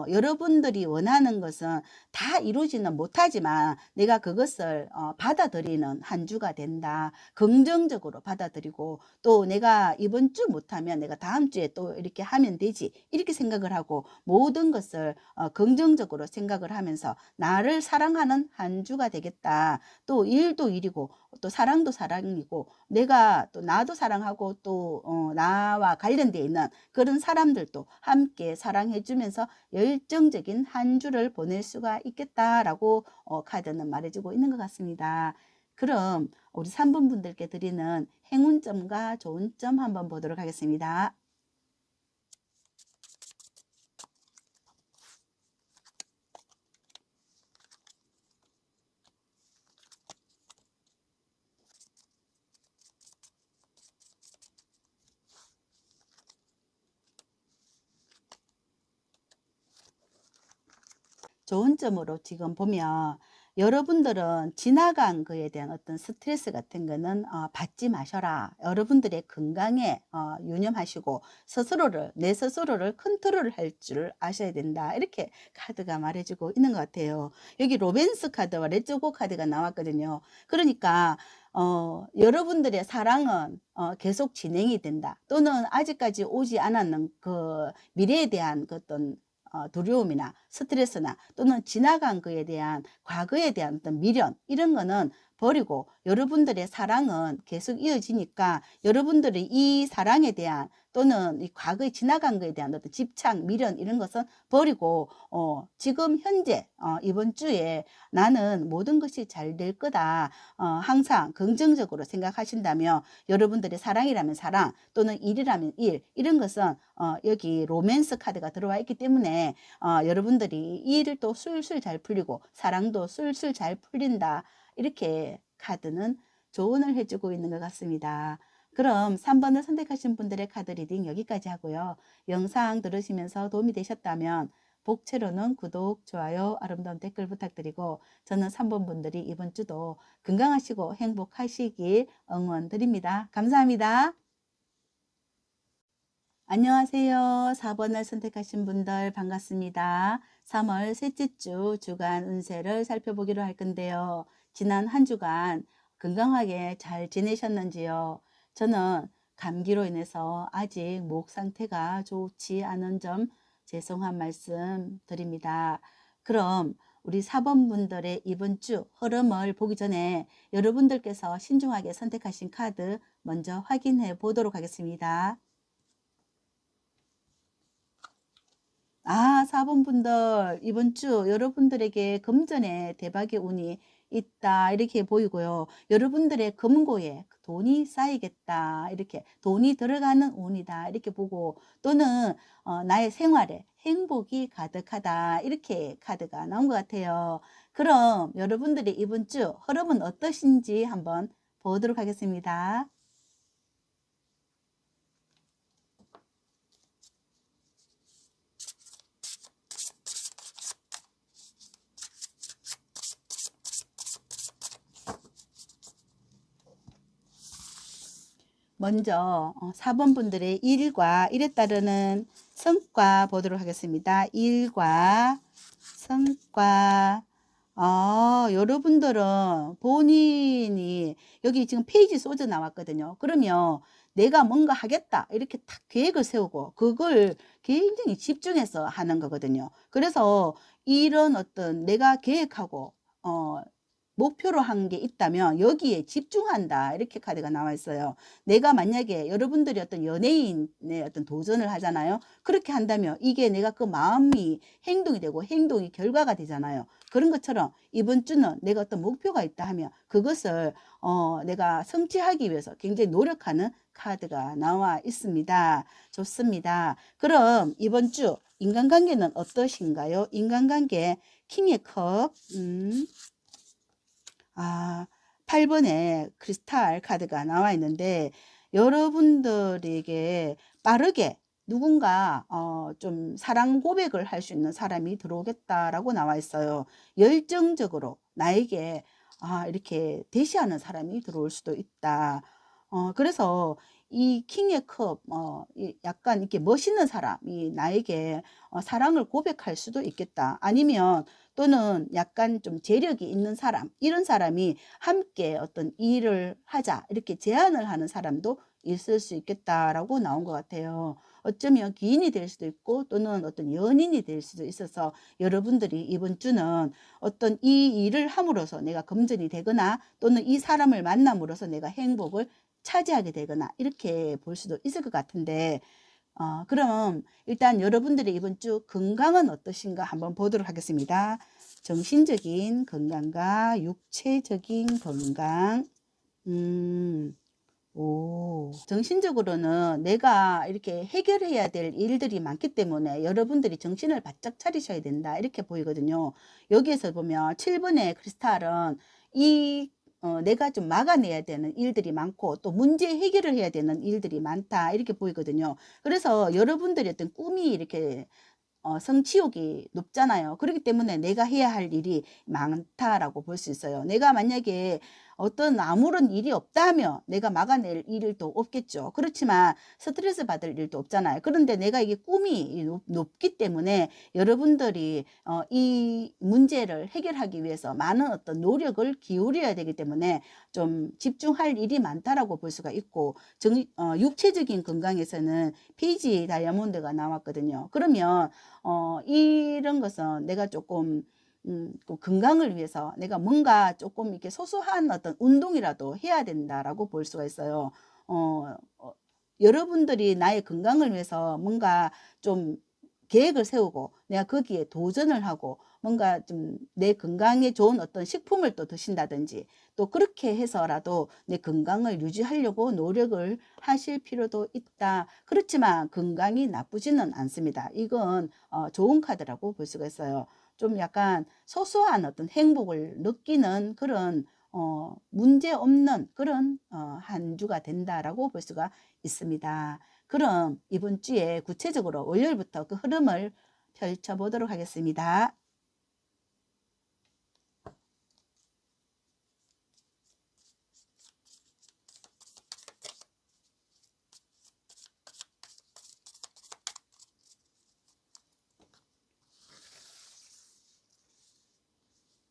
여러분들이 원하는 것은 다 이루지는 못하지만 내가 그것을 받아들이는 한 주가 된다. 긍정적으로 받아들이고 또 내가 이번 주 못하면 내가 다음 주에 또 이렇게 하면 되지 이렇게 생각을 하고 모든 것을 긍정적으로 생각을 하면서 나를 사랑하는 한 주가 되겠다. 또 일도 일이고 또 사랑도 사랑이고 내가 또 나도 사랑하고 또 나와 관련되어 있는 그런 사람들도 함께 사랑해 주면서 열정적인 한 주를 보낼 수가 있겠다라고 카드는 말해주고 있는 것 같습니다. 그럼 우리 3번 분들께 드리는 행운점과 좋은 점 한번 보도록 하겠습니다. 좋은 점으로 지금 보면 여러분들은 지나간 거에 대한 어떤 스트레스 같은 거는 받지 마셔라. 여러분들의 건강에 유념하시고 내 스스로를 컨트롤 할 줄 아셔야 된다. 이렇게 카드가 말해주고 있는 것 같아요. 여기 로맨스 카드와 레츠고 카드가 나왔거든요. 그러니까 여러분들의 사랑은 계속 진행이 된다. 또는 아직까지 오지 않았는 그 미래에 대한 그 어떤 두려움이나 스트레스나 또는 지나간 거에 대한 과거에 대한 어떤 미련 이런 거는 버리고 여러분들의 사랑은 계속 이어지니까 여러분들이 이 사랑에 대한 또는 이 과거에 지나간 거에 대한 어떤 집착, 미련 이런 것은 버리고 지금 현재 이번 주에 나는 모든 것이 잘 될 거다. 항상 긍정적으로 생각하신다면 여러분들의 사랑이라면 사랑 또는 일이라면 일 이런 것은 여기 로맨스 카드가 들어와 있기 때문에 여러분들이 이 일을 또 술술 잘 풀리고 사랑도 술술 잘 풀린다. 이렇게 카드는 조언을 해주고 있는 것 같습니다. 그럼 3번을 선택하신 분들의 카드 리딩 여기까지 하고요. 영상 들으시면서 도움이 되셨다면 복채로는 구독, 좋아요, 아름다운 댓글 부탁드리고 저는 3번 분들이 이번 주도 건강하시고 행복하시길 응원드립니다. 감사합니다. 안녕하세요. 4번을 선택하신 분들 반갑습니다. 3월 셋째 주 주간 운세를 살펴보기로 할 건데요. 지난 한 주간 건강하게 잘 지내셨는지요? 저는 감기로 인해서 아직 목 상태가 좋지 않은 점 죄송한 말씀 드립니다. 그럼 우리 4번 분들의 이번 주 흐름을 보기 전에 여러분들께서 신중하게 선택하신 카드 먼저 확인해 보도록 하겠습니다. 4번 분들 이번 주 여러분들에게 금전에 대박의 운이 있다 이렇게 보이고요. 여러분들의 금고에 돈이 쌓이겠다 이렇게 돈이 들어가는 운이다 이렇게 보고 또는 나의 생활에 행복이 가득하다 이렇게 카드가 나온 것 같아요. 그럼 여러분들의 이번 주 흐름은 어떠신지 한번 보도록 하겠습니다. 먼저 4번 분들의 일과 일에 따르는 성과 보도록 하겠습니다. 일과 성과 여러분들은 본인이 여기 지금 페이지 소져 나왔거든요. 그러면 내가 뭔가 하겠다 이렇게 딱 계획을 세우고 그걸 굉장히 집중해서 하는 거거든요. 그래서 이런 어떤 내가 계획하고 목표로 한 게 있다면 여기에 집중한다 이렇게 카드가 나와 있어요. 내가 만약에 여러분들이 어떤 연예인의 어떤 도전을 하잖아요. 그렇게 한다면 이게 내가 그 마음이 행동이 되고 행동이 결과가 되잖아요. 그런 것처럼 이번 주는 내가 어떤 목표가 있다 하면 그것을 내가 성취하기 위해서 굉장히 노력하는 카드가 나와 있습니다. 좋습니다. 그럼 이번 주 인간관계는 어떠신가요? 인간관계 킹의 컵 8번에 크리스탈 카드가 나와 있는데 여러분들에게 빠르게 누군가 좀 사랑 고백을 할 수 있는 사람이 들어오겠다라고 나와 있어요. 열정적으로 나에게 이렇게 대시하는 사람이 들어올 수도 있다. 그래서 이 킹의 컵, 약간 이렇게 멋있는 사람이 나에게 사랑을 고백할 수도 있겠다. 아니면 또는 약간 좀 재력이 있는 사람, 이런 사람이 함께 어떤 일을 하자, 이렇게 제안을 하는 사람도 있을 수 있겠다라고 나온 것 같아요. 어쩌면 기인이 될 수도 있고 또는 어떤 연인이 될 수도 있어서 여러분들이 이번 주는 어떤 이 일을 함으로써 내가 금전이 되거나 또는 이 사람을 만남으로써 내가 행복을 차지하게 되거나 이렇게 볼 수도 있을 것 같은데, 그럼 일단 여러분들의 이번 주 건강은 어떠신가 한번 보도록 하겠습니다. 정신적인 건강과 육체적인 건강. 정신적으로는 내가 이렇게 해결해야 될 일들이 많기 때문에 여러분들이 정신을 바짝 차리셔야 된다. 이렇게 보이거든요. 여기에서 보면 7번의 크리스탈은 내가 좀 막아내야 되는 일들이 많고 또 문제 해결을 해야 되는 일들이 많다. 이렇게 보이거든요. 그래서 여러분들의 어떤 꿈이 이렇게 성취욕이 높잖아요. 그렇기 때문에 내가 해야 할 일이 많다라고 볼 수 있어요. 내가 만약에 어떤 아무런 일이 없다면 내가 막아낼 일도 없겠죠. 그렇지만 스트레스 받을 일도 없잖아요. 그런데 내가 이게 꿈이 높기 때문에 여러분들이 이 문제를 해결하기 위해서 많은 어떤 노력을 기울여야 되기 때문에 좀 집중할 일이 많다라고 볼 수가 있고, 육체적인 건강에서는 페이지 다이아몬드가 나왔거든요. 그러면 이런 것은 내가 조금 건강을 위해서 내가 뭔가 조금 이렇게 소소한 어떤 운동이라도 해야 된다라고 볼 수가 있어요. 어, 어, 여러분들이 나의 건강을 위해서 뭔가 좀 계획을 세우고 내가 거기에 도전을 하고 뭔가 좀 내 건강에 좋은 어떤 식품을 또 드신다든지 또 그렇게 해서라도 내 건강을 유지하려고 노력을 하실 필요도 있다. 그렇지만 건강이 나쁘지는 않습니다. 이건 좋은 카드라고 볼 수가 있어요. 좀 약간 소소한 어떤 행복을 느끼는 그런 문제 없는 그런 한 주가 된다라고 볼 수가 있습니다. 그럼 이번 주에 구체적으로 월요일부터 그 흐름을 펼쳐보도록 하겠습니다.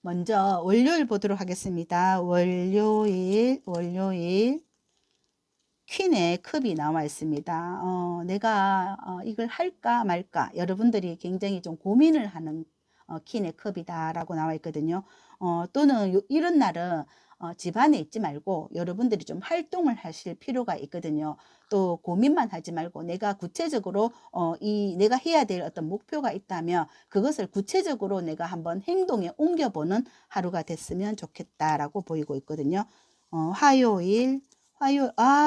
먼저 월요일 보도록 하겠습니다. 월요일 퀸의 컵이 나와 있습니다. 내가 이걸 할까 말까 여러분들이 굉장히 좀 고민을 하는 퀸의 컵이다라고 나와 있거든요. 또는 이런 날은 집안에 있지 말고 여러분들이 좀 활동을 하실 필요가 있거든요. 또 고민만 하지 말고 내가 구체적으로 내가 해야 될 어떤 목표가 있다면 그것을 구체적으로 내가 한번 행동에 옮겨보는 하루가 됐으면 좋겠다라고 보이고 있거든요. 화요일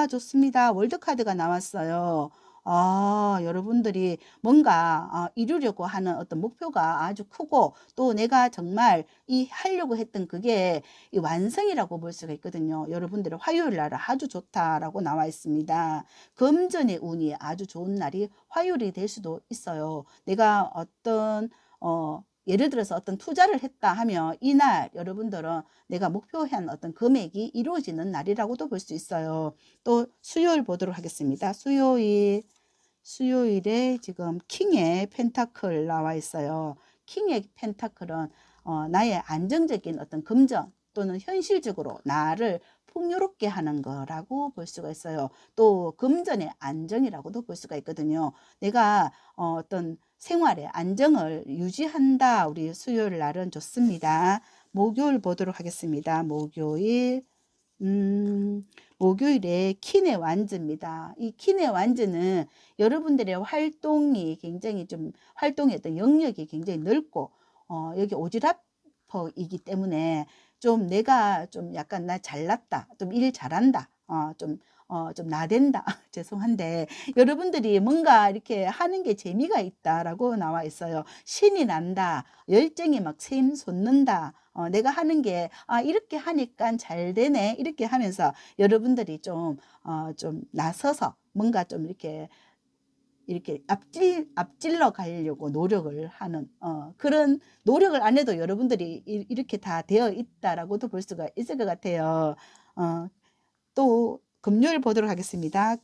좋습니다. 월드카드가 나왔어요. 여러분들이 뭔가 이루려고 하는 어떤 목표가 아주 크고 또 내가 정말 하려고 했던 그게 이 완성이라고 볼 수가 있거든요. 여러분들의 화요일 날 아주 좋다라고 나와 있습니다. 금전의 운이 아주 좋은 날이 화요일이 될 수도 있어요. 내가 어떤 예를 들어서 어떤 투자를 했다 하면 이날 여러분들은 내가 목표한 어떤 금액이 이루어지는 날이라고도 볼 수 있어요. 또 수요일 보도록 하겠습니다. 수요일에 지금 킹의 펜타클 나와 있어요. 킹의 펜타클은 나의 안정적인 어떤 금전 또는 현실적으로 나를 풍요롭게 하는 거라고 볼 수가 있어요. 또 금전의 안정이라고도 볼 수가 있거든요. 내가 어떤 생활의 안정을 유지한다. 우리 수요일 날은 좋습니다. 목요일 보도록 하겠습니다. 목요일에 킨의 완즈입니다. 이 킨의 완즈는 여러분들의 활동이 굉장히 좀 활동의 어떤 영역이 굉장히 넓고 여기 오지랖퍼이기 때문에 좀 내가 좀 약간 나 잘났다, 좀 일 잘한다, 좀 나댄다. 죄송한데 여러분들이 뭔가 이렇게 하는 게 재미가 있다라고 나와 있어요. 신이 난다, 열정이 막 샘솟는다. 내가 하는 게 이렇게 하니까 잘 되네 이렇게 하면서 여러분들이 좀 나서서 뭔가 좀 이렇게 이렇게 앞질러 가려고 노력을 하는 그런 노력을 안 해도 여러분들이 이렇게 다 되어 있다라고도 볼 수가 있을 것 같아요. 또 금요일 보도록 하겠습니다.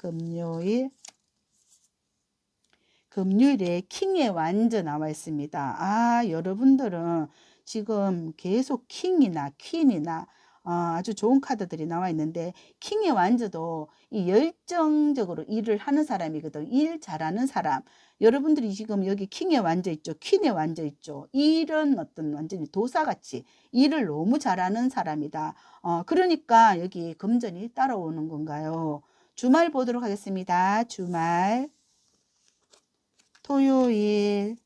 금요일에 킹의 완저 나와 있습니다. 여러분들은 지금 계속 킹이나 퀸이나 아주 좋은 카드들이 나와 있는데, 킹의 완저도 이 열정적으로 일을 하는 사람이거든. 일 잘하는 사람. 여러분들이 지금 여기 킹의 완저 있죠. 퀸의 완저 있죠. 이런 어떤 완전히 도사같이 일을 너무 잘하는 사람이다. 그러니까 여기 금전이 따라오는 건가요? 주말 보도록 하겠습니다. 주말. 토요일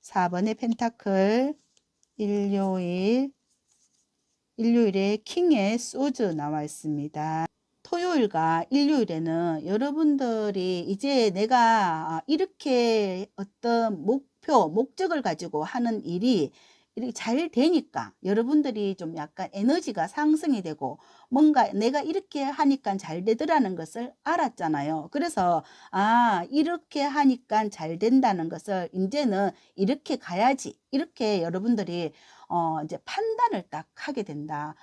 4번의 펜타클, 일요일에 킹의 소즈 나와 있습니다. 토요일과 일요일에는 여러분들이 이제 내가 이렇게 어떤 목적을 가지고 하는 일이 이렇게 잘 되니까 여러분들이 좀 약간 에너지가 상승이 되고, 뭔가 내가 이렇게 하니까 잘 되더라는 것을 알았잖아요. 그래서 이렇게 하니까 잘 된다는 것을 이제는 이렇게 가야지, 이렇게 여러분들이 이제 판단을 딱 하게 된다.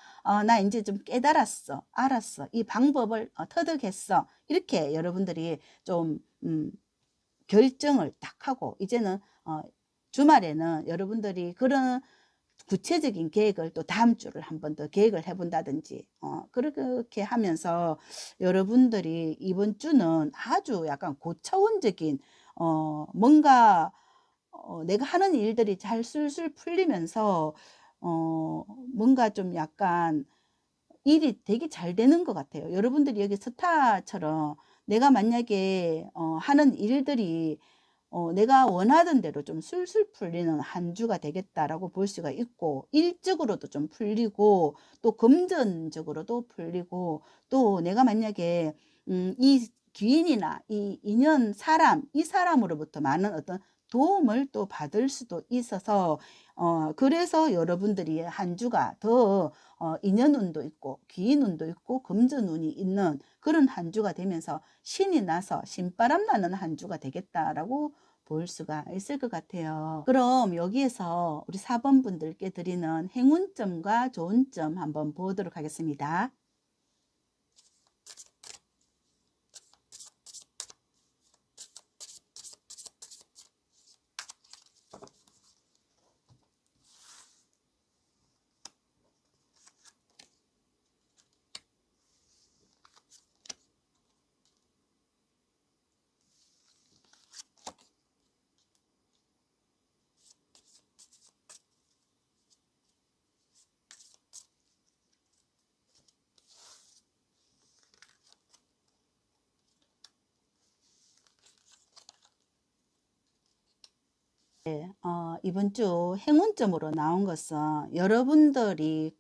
나 이제 좀 깨달았어. 알았어. 이 방법을 터득했어. 이렇게 여러분들이 좀 결정을 딱 하고, 이제는 주말에는 여러분들이 그런 구체적인 계획을 또 다음 주를 한 번 더 계획을 해본다든지 그렇게 하면서 여러분들이 이번 주는 아주 약간 고차원적인 뭔가 내가 하는 일들이 잘 술술 풀리면서 뭔가 좀 약간 일이 되게 잘 되는 것 같아요. 여러분들이 여기 스타처럼 내가 만약에 하는 일들이 내가 원하던 대로 좀 술술 풀리는 한 주가 되겠다라고 볼 수가 있고, 일적으로도 좀 풀리고, 또 금전적으로도 풀리고, 또 내가 만약에 이 귀인이나 이 인연 사람, 이 사람으로부터 많은 어떤 도움을 또 받을 수도 있어서 그래서 여러분들이 한 주가 더 인연운도 있고 귀인운도 있고 금전운이 있는 그런 한 주가 되면서 신이 나서 신바람 나는 한 주가 되겠다라고 볼 수가 있을 것 같아요. 그럼 여기에서 우리 4번 분들께 드리는 행운점과 좋은 점 한번 보도록 하겠습니다. 이번 주 행운점으로 나온 것은 여러분들이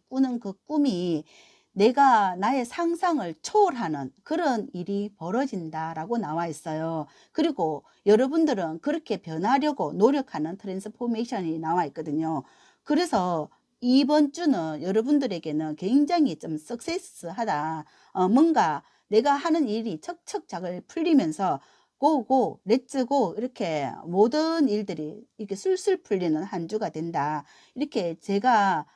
꾸는 그 꿈이 내가 나의 상상을 초월하는 그런 일이 벌어진다라고 나와 있어요. 그리고 여러분들은 그렇게 변하려고 노력하는 트랜스포메이션이 나와 있거든요. 그래서 이번 주는 여러분들에게는 굉장히 좀 석세스하다. 뭔가 내가 하는 일이 척척 잘 풀리면서 고고, 렛츠고, 이렇게 모든 일들이 이렇게 술술 풀리는 한 주가 된다. 이렇게 제가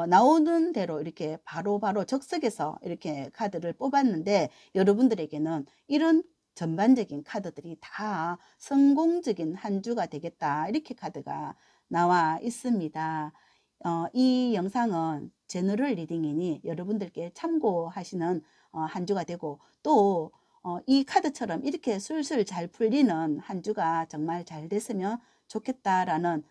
나오는 대로 이렇게 바로바로 적석에서 이렇게 카드를 뽑았는데, 여러분들에게는 이런 전반적인 카드들이 다 성공적인 한 주가 되겠다. 이렇게 카드가 나와 있습니다. 이 영상은 제너럴 리딩이니 여러분들께 참고하시는 한 주가 되고, 또 이 카드처럼 이렇게 술술 잘 풀리는 한 주가 정말 잘 됐으면 좋겠다라는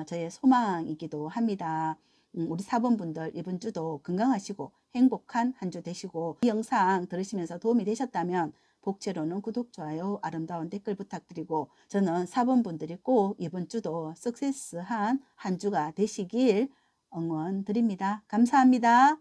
저의 소망이기도 합니다. 우리 4번 분들 이번 주도 건강하시고 행복한 한 주 되시고, 이 영상 들으시면서 도움이 되셨다면 복채로는 구독, 좋아요, 아름다운 댓글 부탁드리고, 저는 4번 분들이 꼭 이번 주도 석세스한 한 주가 되시길 응원 드립니다. 감사합니다.